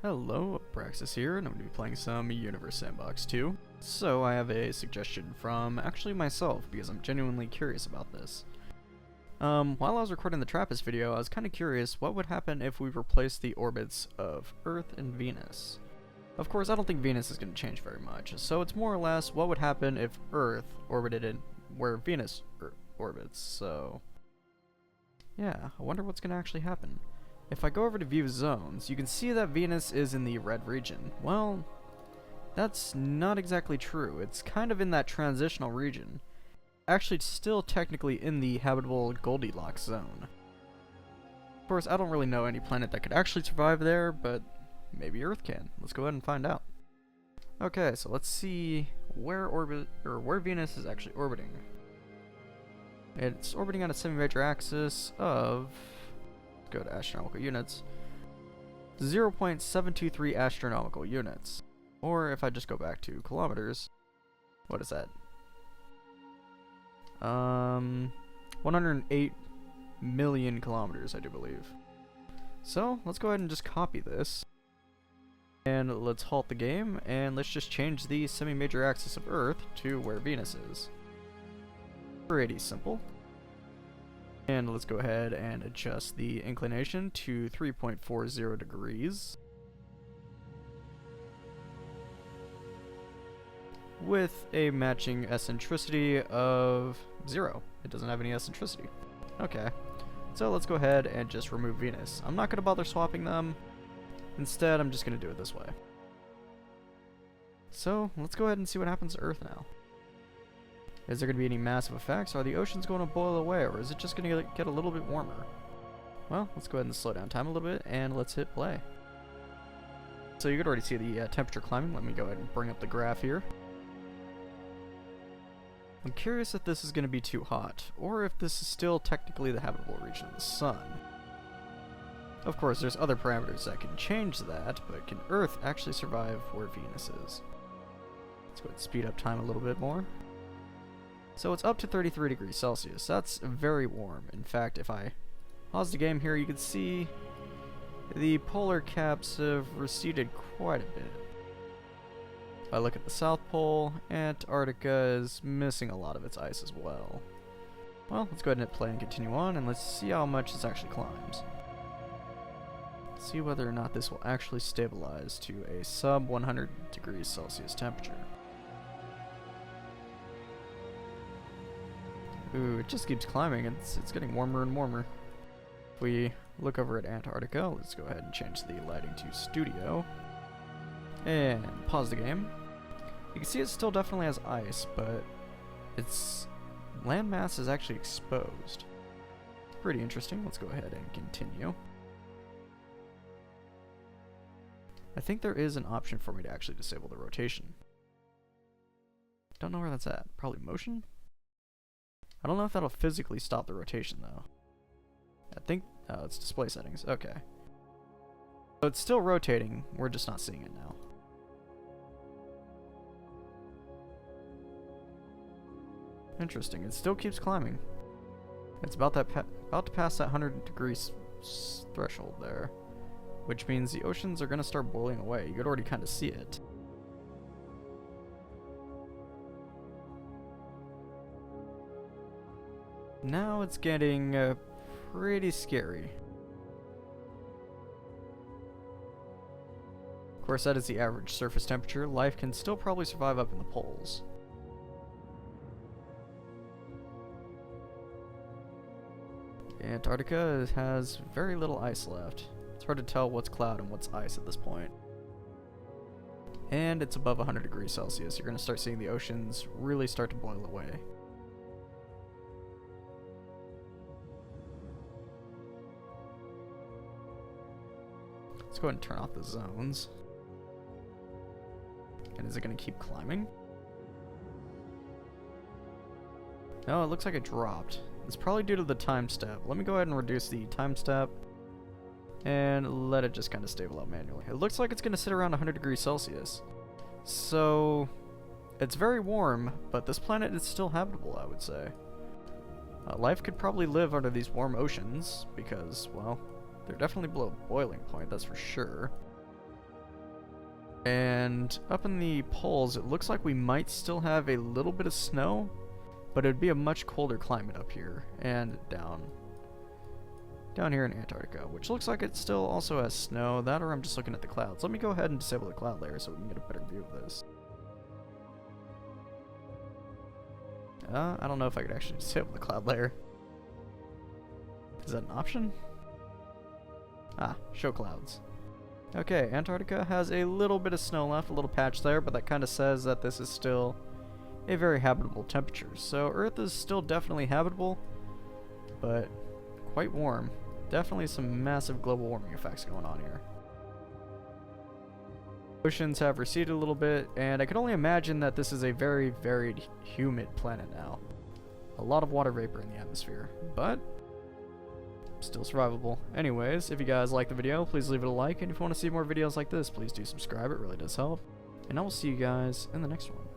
Hello, Praxis here, and I'm going to be playing some Universe Sandbox 2. So I have a suggestion from actually myself, because I'm genuinely curious about this. While I was recording the TRAPPIST video, I was kind of curious what would happen if we replaced the orbits of Earth and Venus. Of course, I don't think Venus is going to change very much, so it's more or less what would happen if Earth orbited in where Venus orbits, so... yeah, I wonder what's going to actually happen. If I go over to view zones, you can see that Venus is in the red region. Well, that's not exactly true. It's kind of in that transitional region. Actually, it's still technically in the habitable Goldilocks zone. Of course, I don't really know any planet that could actually survive there, but maybe Earth can. Let's go ahead and find out. Okay, so let's see where Venus is actually orbiting. It's orbiting on a semi-major axis of... go to astronomical units, 0.723 astronomical units. Or if I just go back to kilometers, what is that? 108 million kilometers, I do believe. So let's go ahead and just copy this. And let's halt the game, and let's just change the semi-major axis of Earth to where Venus is. Pretty simple. And let's go ahead and adjust the inclination to 3.40 degrees. With a matching eccentricity of 0. It doesn't have any eccentricity. Okay. So let's go ahead and just remove Venus. I'm not going to bother swapping them. Instead, I'm just going to do it this way. So let's go ahead and see what happens to Earth now. Is there going to be any massive effects? Are the oceans going to boil away, or is it just going to get a little bit warmer? Well, let's go ahead and slow down time a little bit, and let's hit play. So you could already see the temperature climbing. Let me go ahead and bring up the graph here. I'm curious if this is going to be too hot, or if this is still technically the habitable region of the sun. Of course, there's other parameters that can change that, but can Earth actually survive where Venus is? Let's go ahead and speed up time a little bit more. So it's up to 33 degrees Celsius. That's very warm. In fact, if I pause the game here, you can see the polar caps have receded quite a bit. If I look at the South Pole, Antarctica is missing a lot of its ice as well. Well, let's go ahead and hit play and continue on, and let's see how much this actually climbs. Let's see whether or not this will actually stabilize to a sub 100 degrees Celsius temperature. Ooh, it just keeps climbing. It's getting warmer and warmer. If we look over at Antarctica, let's go ahead and change the lighting to studio. And pause the game. You can see it still definitely has ice, but its landmass is actually exposed. Pretty interesting. Let's go ahead and continue. I think there is an option for me to actually disable the rotation. Don't know where that's at. Probably motion? I don't know if that'll physically stop the rotation, though. I think... oh, it's display settings. Okay. So it's still rotating. We're just not seeing it now. Interesting. It still keeps climbing. It's about to pass that 100 degrees threshold there. Which means the oceans are going to start boiling away. You could already kind of see it. Now it's getting pretty scary. Of course, that is the average surface temperature. Life can still probably survive up in the poles. Antarctica has very little ice left. It's hard to tell what's cloud and what's ice at this point. And it's above 100 degrees Celsius. You're going to start seeing the oceans really start to boil away. Let's go ahead and turn off the zones. And is it going to keep climbing? No, it looks like it dropped. It's probably due to the time step. Let me go ahead and reduce the time step and let it just kind of stable out manually. It looks like it's going to sit around 100 degrees Celsius. So it's very warm, but this planet is still habitable, I would say. Life could probably live under these warm oceans because, well, they're definitely below boiling point, that's for sure. And up in the poles, it looks like we might still have a little bit of snow, but it'd be a much colder climate up here and down here in Antarctica, which looks like it still also has snow. That, or I'm just looking at the clouds. Let me go ahead and disable the cloud layer so we can get a better view of this. I don't know if I could actually disable the cloud layer. Is that an option? Ah, show clouds. Okay, Antarctica has a little bit of snow left, a little patch there, but that kind of says that this is still a very habitable temperature. So Earth is still definitely habitable, but quite warm. Definitely some massive global warming effects going on here. Oceans have receded a little bit, and I can only imagine that this is a very, very humid planet now. A lot of water vapor in the atmosphere, but still survivable. Anyways, if you guys like the video, please leave it a like, and if you want to see more videos like this, please do subscribe. It really does help. And I will see you guys in the next one.